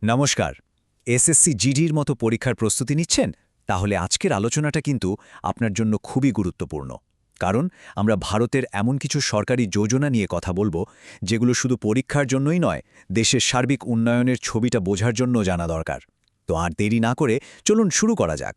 নমস্কার। এসএসসি জিডির মতো পরীক্ষার প্রস্তুতি নিচ্ছেন? তাহলে আজকের আলোচনাটা কিন্তু আপনার জন্য খুবই গুরুত্বপূর্ণ। কারণ আমরা ভারতের এমন কিছু সরকারি যোজনা নিয়ে কথা বলবো, যেগুলো শুধু পরীক্ষার জন্যই নয়, দেশের সার্বিক উন্নয়নের ছবিটা বোঝার জন্য জানা দরকার। তো আর দেরি না করে চলুন শুরু করা যাক।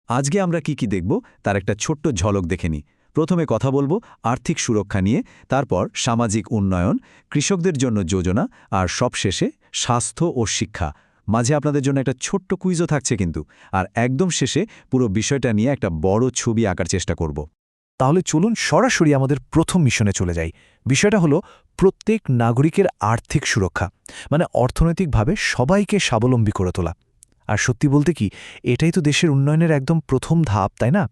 আজকে আমরা কি দেখব তার একটা ছোট্ট ঝলক দেখে নিই। প্রথমে কথা বলবো আর্থিক সুরক্ষা নিয়ে, তারপর সামাজিক উন্নয়ন, কৃষকদের জন্য যোজনা, আর সবশেষে স্বাস্থ্য ও শিক্ষা। মাঝে আপনাদের জন্য একটা ছোট্ট কুইজও থাকছে কিন্তু। আর একদম শেষে পুরো বিষয়টা নিয়ে একটা বড় ছবি আঁকার চেষ্টা করব। তাহলে চলুন সরাসরি আমাদের প্রথম মিশনে চলে যাই। বিষয়টা হলো প্রত্যেক নাগরিকের আর্থিক সুরক্ষা, মানে অর্থনৈতিকভাবে সবাইকে স্বাবলম্বী করে তোলা। আর সত্যি বলতে কি, এটাই তো দেশের উন্নয়নের একদম প্রথম ধাপ, তাই না?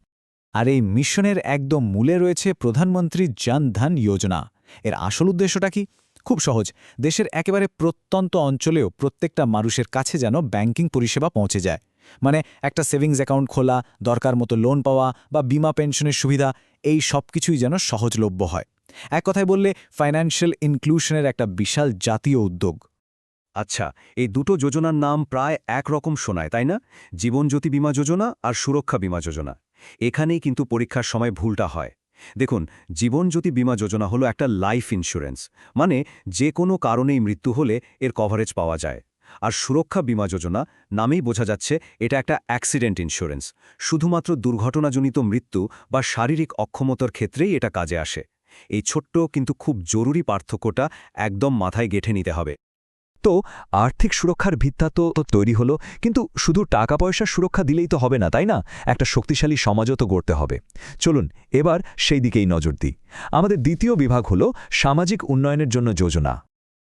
আর এই মিশনের একদম মূলে রয়েছে প্রধানমন্ত্রী জন ধন যোজনা। এর আসল উদ্দেশ্যটা কি? খুব সহজ। দেশের একেবারে প্রত্যন্ত অঞ্চলেও প্রত্যেকটা মানুষের কাছে যেন ব্যাংকিং পরিষেবা পৌঁছে যায়। মানে একটা সেভিংস অ্যাকাউন্ট খোলা, দরকার মতো লোন পাওয়া বা বিমা পেনশনের সুবিধা, এই সব কিছুই যেন সহজলভ্য হয়। এক কথায় বললে ফাইন্যান্সিয়াল ইনক্লুশনের একটা বিশাল জাতীয় উদ্যোগ। আচ্ছা, এই দুটো যোজনার নাম প্রায় একরকম শোনায়, তাই না? জীবনজ্যোতি বীমা যোজনা আর সুরক্ষা বীমা যোজনা। এখানেই কিন্তু পরীক্ষার সময় ভুলটা হয়। দেখুন, জীবনজ্যোতি বীমা যোজনা হলো একটা লাইফ ইন্স্যুরেন্স, মানে যে কোনো কারণেই মৃত্যু হলে এর কভারেজ পাওয়া যায়। আর সুরক্ষা বীমা যোজনা নামেই বোঝা যাচ্ছে এটা একটা অ্যাক্সিডেন্ট ইন্স্যুরেন্স। শুধুমাত্র দুর্ঘটনাজনিত মৃত্যু বা শারীরিক অক্ষমতার ক্ষেত্রেই এটা কাজে আসে। এই ছোট্ট কিন্তু খুব জরুরি পার্থক্যটা একদম মাথায় গেঁথে নিতে হবে। তো আর্থিক সুরক্ষার ভিত্তা তো তৈরি হলো, কিন্তু শুধু টাকা পয়সার সুরক্ষা দিলেই তো হবে না, তাই না? একটা শক্তিশালী সমাজও তো গড়তে হবে। চলুন এবার সেই দিকেই নজর দিই। আমাদের দ্বিতীয় বিভাগ হলো সামাজিক উন্নয়নের জন্য যোজনা।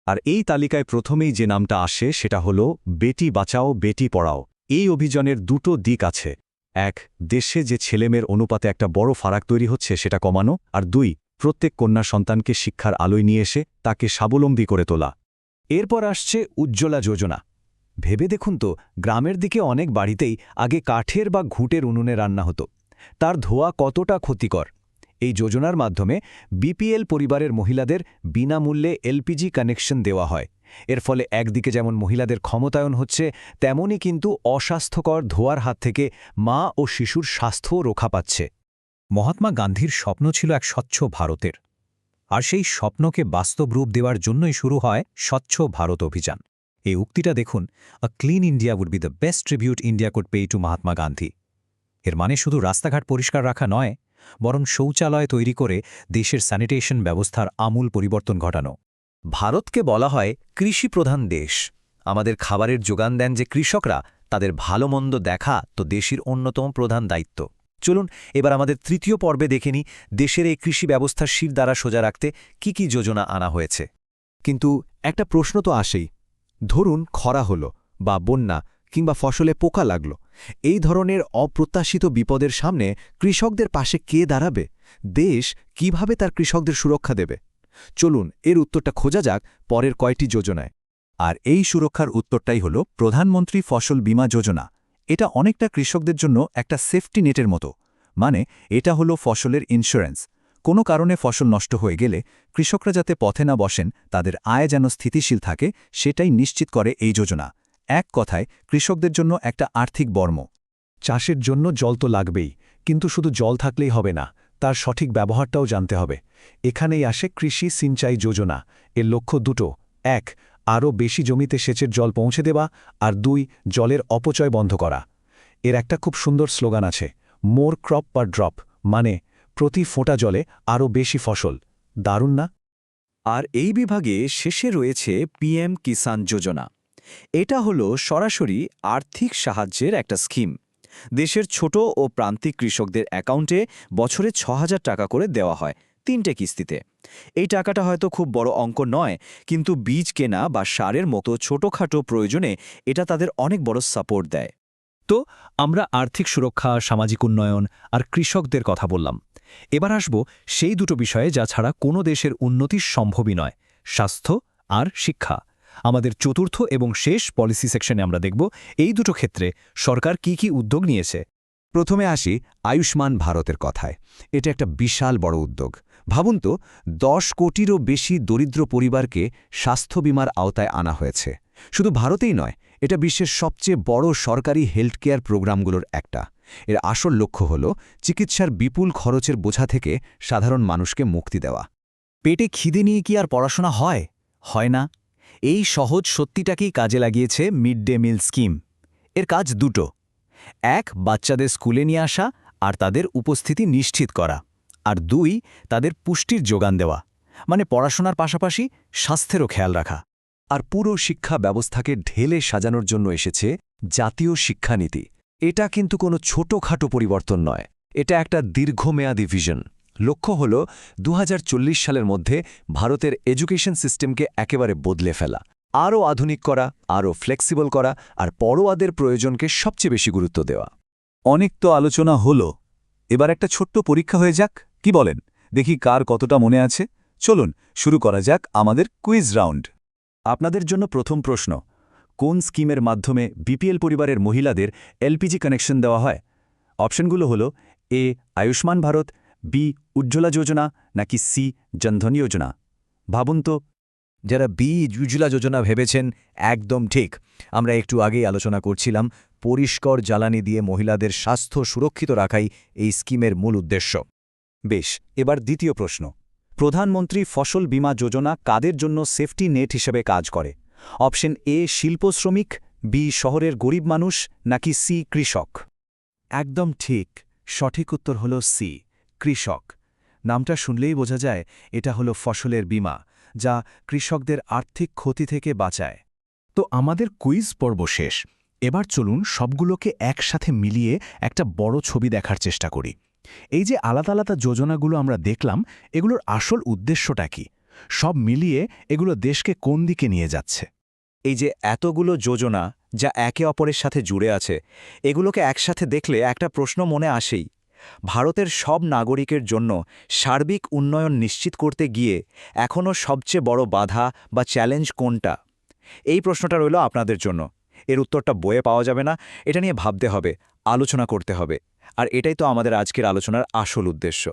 আর এই তালিকায় প্রথমেই যে নামটা আসে সেটা হলো বেটি বাঁচাও বেটি পড়াও। এই অভিযানের দুটো দিক আছে। এক, দেশে যে ছেলেমেয়ের অনুপাতে একটা বড় ফারাক তৈরি হচ্ছে সেটা কমানো, আর দুই, প্রত্যেক কন্যা সন্তানকে শিক্ষার আলোয় নিয়ে এসে তাকে স্বাবলম্বী করে তোলা। এরপর আসছে উজ্জ্বলা যোজনা। ভেবে দেখুন তো, গ্রামের দিকে অনেক বাড়িতেই আগে কাঠের বা ঘুঁটের উনুনে রান্না হতো। তার ধোঁয়া কতটা ক্ষতিকর! এই যোজনার মাধ্যমে বিপিএল পরিবারের মহিলাদের বিনামূল্যে এলপিজি কানেকশন দেওয়া হয়। এর ফলে একদিকে যেমন মহিলাদের ক্ষমতায়ন হচ্ছে, তেমনই কিন্তু অস্বাস্থ্যকর ধোঁয়ার হাত থেকে মা ও শিশুর স্বাস্থ্যও রক্ষা পাচ্ছে। মহাত্মা গান্ধীর স্বপ্ন ছিল এক স্বচ্ছ ভারতের। আর সেই স্বপ্নকে বাস্তব রূপ দেওয়ার জন্যই শুরু হয় স্বচ্ছ ভারত অভিযান। এই উক্তিটা দেখুন, a clean India would be the best tribute India could pay to Mahatma Gandhi. এর মানে শুধু রাস্তাঘাট পরিষ্কার রাখা নয়, বরং শৌচালয় তৈরি করে দেশের স্যানিটেশন ব্যবস্থার আমূল পরিবর্তন ঘটানো। ভারতকে বলা হয় কৃষিপ্রধান দেশ। আমাদের খাবারের যোগান দেন যে কৃষকরা, তাদের ভালো মন্দ দেখা তো দেশের অন্যতম প্রধান দায়িত্ব। চলুন এবার আমাদের তৃতীয় পর্বে দেখে নিই দেশের এই কৃষি ব্যবস্থার শিরদাঁড়া সোজা রাখতে কি যোজনা আনা হয়েছে। কিন্তু একটা প্রশ্ন তো আসেই। ধরুন খরা হলো, বা বন্যা, কিংবা ফসলে পোকা লাগল। এই ধরনের অপ্রত্যাশিত বিপদের সামনে কৃষকদের পাশে কে দাঁড়াবে? দেশ কিভাবে তার কৃষকদের সুরক্ষা দেবে? চলুন এর উত্তরটা খোঁজা যাক পরের কয়টি যোজনায়। আর এই সুরক্ষার উত্তরটাই হল প্রধানমন্ত্রী ফসল বীমা যোজনা। এটা অনেকটা কৃষকদের জন্য একটা সেফটি নেটের মতো। মানে এটা হলো ফসলের ইন্স্যুরেন্স। কোনো কারণে ফসল নষ্ট হয়ে গেলে কৃষকরা যাতে পথে না বসেন, তাদের আয় যেন স্থিতিশীল থাকে, সেটাই নিশ্চিত করে এই যোজনা। এক কথায় কৃষকদের জন্য একটা আর্থিক বর্ম। চাষের জন্য জল তো লাগবেই, কিন্তু শুধু জল থাকলেই হবে না, তার সঠিক ব্যবহারটাও জানতে হবে। এখানেই আসে কৃষি সিঞ্চাই যোজনা। এর লক্ষ্য দুটো: এক, আরও বেশি জমিতে সেচের জল পৌঁছে দেওয়া, আর দুই, জলের অপচয় বন্ধ করা। এর একটা খুব সুন্দর স্লোগান আছে, মোর ক্রপ পার ড্রপ, মানে প্রতি ফোঁটা জলে আরও বেশি ফসল। দারুণ না? আর এই বিভাগে শেষে রয়েছে পিএম কিষাণ যোজনা। এটা হলো সরাসরি আর্থিক সাহায্যের একটা স্কিম। দেশের ছোট ও প্রান্তিক কৃষকদের অ্যাকাউন্টে বছরে ৬,০০০ টাকা করে দেওয়া হয় ৩টে কিস্তিতে। এই টাকাটা হয়তো খুব বড় অঙ্ক নয়, কিন্তু বীজ কেনা বা সারের মতো ছোটখাটো প্রয়োজনে এটা তাদের অনেক বড় সাপোর্ট দেয়। তো আমরা আর্থিক সুরক্ষা, সামাজিক উন্নয়ন আর কৃষকদের কথা বললাম। এবার আসব সেই দুটো বিষয়ে যা ছাড়া কোনো দেশের উন্নতি সম্ভবই নয়: স্বাস্থ্য আর শিক্ষা। আমাদের চতুর্থ এবং শেষ পলিসি সেকশনে আমরা দেখব এই দুটো ক্ষেত্রে সরকার কি উদ্যোগ নিয়েছে। প্রথমে আসি আয়ুষ্মান ভারতের কথায়। এটা একটা বিশাল বড় উদ্যোগ। ভাবুন তো, ১০ কোটিরও বেশি দরিদ্র পরিবারকে স্বাস্থ্য বীমার আওতায় আনা হয়েছে। শুধু ভারতেই নয়, এটা বিশ্বের সবচেয়ে বড় সরকারি হেলথ কেয়ার প্রোগ্রামগুলোর একটা। এর আসল লক্ষ্য হল চিকিৎসার বিপুল খরচের বোঝা থেকে সাধারণ মানুষকে মুক্তি দেওয়া। পেটে খিদে নিয়ে কি আর পড়াশোনা হয়? হয় না। এই সহজ সত্যিটাকেই কাজে লাগিয়েছে মিড ডে মিল স্কিম। এর কাজ দুটো: এক, বাচ্চাদের স্কুলে নিয়ে আসা আর তাদের উপস্থিতি নিশ্চিত করা, আর দুই, তাদের পুষ্টির যোগান দেওয়া, মানে পড়াশোনার পাশাপাশি স্বাস্থ্যেরও খেয়াল রাখা। আর পুরো শিক্ষা ব্যবস্থাকে ঢেলে সাজানোর জন্য এসেছে জাতীয় শিক্ষানীতি। এটা কিন্তু কোনো ছোটখাটো পরিবর্তন নয়, এটা একটা দীর্ঘমেয়াদী ভিশন। লক্ষ্য হল 2040 সালের মধ্যে ভারতের এডুকেশন সিস্টেমকে একেবারে বদলে ফেলা, আরও আধুনিক করা, আরও ফ্লেক্সিবল করা, আর পড়ুয়াদের প্রয়োজনকে সবচেয়ে বেশি গুরুত্ব দেওয়া। অনেক তো আলোচনা হলো, এবার একটা ছোট্ট পরীক্ষা হয়ে যাক, কি বলেন? দেখি কার কতটা মনে আছে। চলুন শুরু করা যাক আমাদের কুইজ রাউন্ড। আপনাদের জন্য প্রথম প্রশ্ন, কোন স্কিমের মাধ্যমে বিপিএল পরিবারের মহিলাদের এলপিজি কানেকশন দেওয়া হয়? অপশনগুলো হলো এ আয়ুষ্মান ভারত, বি উজ্জ্বলা যোজনা, নাকি সি জনধন যোজনা। ভাবুন তো। যারা বি উজ্জ্বলা যোজনা ভেবেছেন, একদম ঠিক। আমরা একটু আগেই আলোচনা করছিলাম, পরিষ্কার জ্বালানি দিয়ে মহিলাদের স্বাস্থ্য সুরক্ষিত রাখাই এই স্কিমের মূল উদ্দেশ্য। বেশ, এবার দ্বিতীয় প্রশ্ন, প্রধানমন্ত্রী ফসল বীমা যোজনা কাদের জন্য সেফটি নেট হিসেবে কাজ করে? অপশন এ শিল্প শ্রমিক, বি শহরের গরিব মানুষ, নাকি সি কৃষক? একদম ঠিক, সঠিক উত্তর হল সি কৃষক। নামটা শুনলেই বোঝা যায় এটা হলো ফসলের বীমা, যা কৃষকদের আর্থিক ক্ষতি থেকে বাঁচায়। তো আমাদের কুইজ পর্ব শেষ। এবার চলুন সবগুলোকে একসাথে মিলিয়ে একটা বড় ছবি দেখার চেষ্টা করি। এই যে আলাদা আলাদা যোজনাগুলো আমরা দেখলাম, এগুলোর আসল উদ্দেশ্যটা কি? সব মিলিয়ে এগুলো দেশকে কোন দিকে নিয়ে যাচ্ছে? এই যে এতগুলো যোজনা যা একে অপরের সাথে জুড়ে আছে, এগুলোকে একসাথে দেখলে একটা প্রশ্ন মনে আসেই। ভারতের সব নাগরিকের জন্য সার্বিক উন্নয়ন নিশ্চিত করতে গিয়ে এখনও সবচেয়ে বড় বাধা বা চ্যালেঞ্জ কোনটা? এই প্রশ্নটা রইল আপনাদের জন্য। এর উত্তরটা বইয়ে পাওয়া যাবে না, এটা নিয়ে ভাবতে হবে, আলোচনা করতে হবে। আর এটাই তো আমাদের আজকের আলোচনার আসল উদ্দেশ্য।